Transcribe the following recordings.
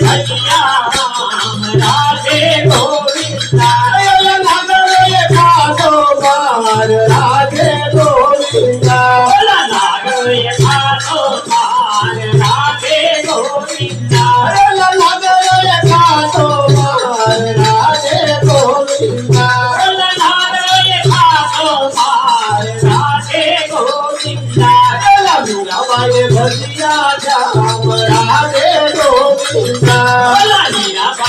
भजिया राधे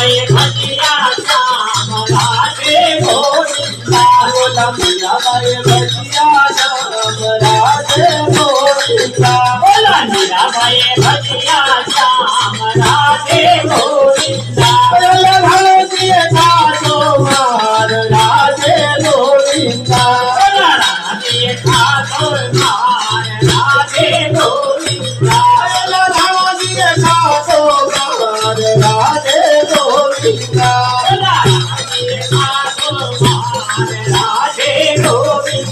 भजिया श्याम राधे गोविंदा बोला मीराबाई भजिया श्याम राधे गोविंदा बोला मीराबाई भजिया श्याम राधे गोविंदा बोला भारतीय खातो मार राधे गोविंदा बोला राधे खातो मार राधे गोविंदा बोला भारतीय खातो मार राधे गोविंदा बोला राधे खातो मार राधे गोविंदा बोला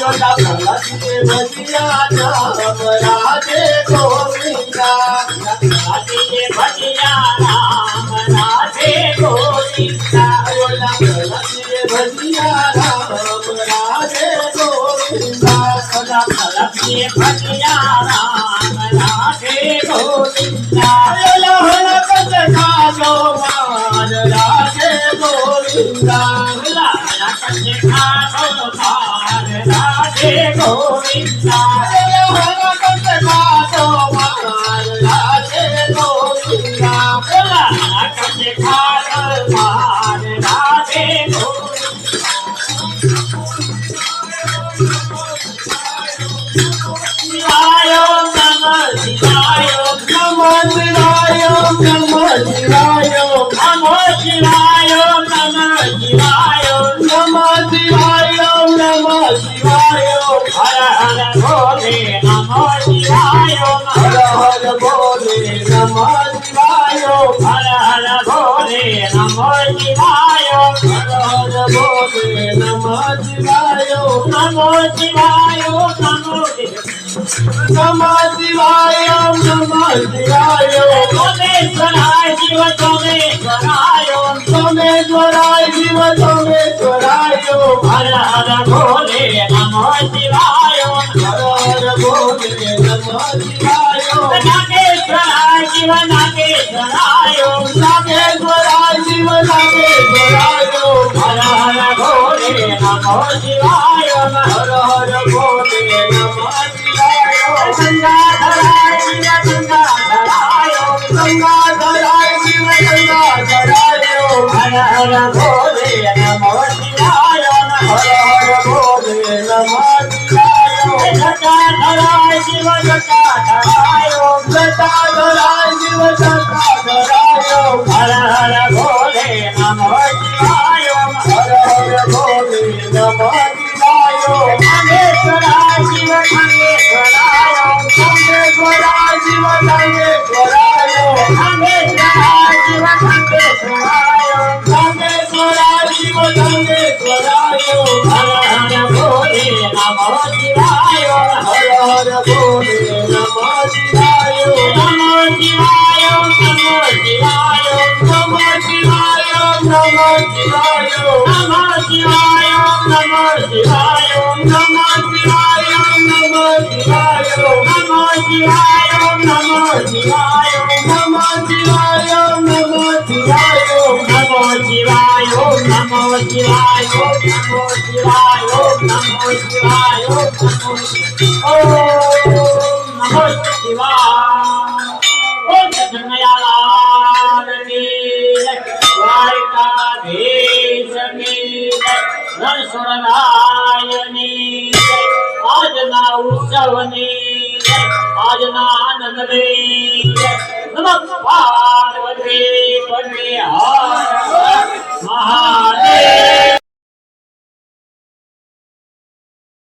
भारतीय भजिया श्याम राधे गोविंदा राधे भजिया राम राधे गोविंदा बोला भारतीय भजिया राम राधे गोविंदा बोला भारतीय भजिया राम राधे गोविंदा बोला हरकत खातो मान राधे गोविंदा बोला हरकत खातो मान राधे गोविंदा बोला हरकत खातो मान राधे गोविंदा बोला हरकत खातो मान राधे शिवाय नमः शिवाय नमः शिवाय नमः शिवाय नमः शिवाय नमः शिवाय नमः शिवाय नमः शिवाय हर हर भोले नमः शिवाय हर हर भोले नमः शिवाय हर हर भोले नमः शिवाय हर हर भोले नमः शिवाय नमः शिवाय नमः शिवाय नमः शिवाय सोमेश्वराय शिव सोमेश्वराय सोमेश्वराय शिव सोमेश्वराय हर हर भोले नमः शिवाय हर हर भोले नमः शिवाय नागेश्वराय शिव नागेश्वराय नागेश्वराय शिव नागेश्वराय हर हर भोले नमः शिवाय हर हर भोले नमः शिवाय गंगाधराय शिव गंगाधराय गंगाधराय शिव गंगाधराय हर हर भोले नमः शिवाय हर हर भोले नमः शिवाय जटाधराय शिव जटाधराय जटाधराय शिव जटाधराय हर हर भोले नमः शिवाय हर हर भोले नमः शिवाय नागेश्वराय शिव नागेश्वराय नागेश्वराय शिव नागेश्वराय नागेश्वराय शिव नागेश्वराय नागेश्वराय शिव नागेश्वराय हर हर भोले नमः शिवाय हर हर भोले नमः शिवाय नमः शिवाय नमः शिवाय नमः शिवाय नमः शिवाय नमः शिवाय नमः शिवाय नमः शिवाय नमः शिवाय नमः शिवाय नमः शिवाय नमः शिवाय नमः शिवाय नमः शिवाय नमः शिवाय नमः शिवाय नमः शिवाय ओम नमः शिवाय ओम जगन्नाथ की द्वारकाधीश की नरसुरनायनी આજના ઉત્સવની આજના આનંદની નમઃ પાર્વતી પતે હર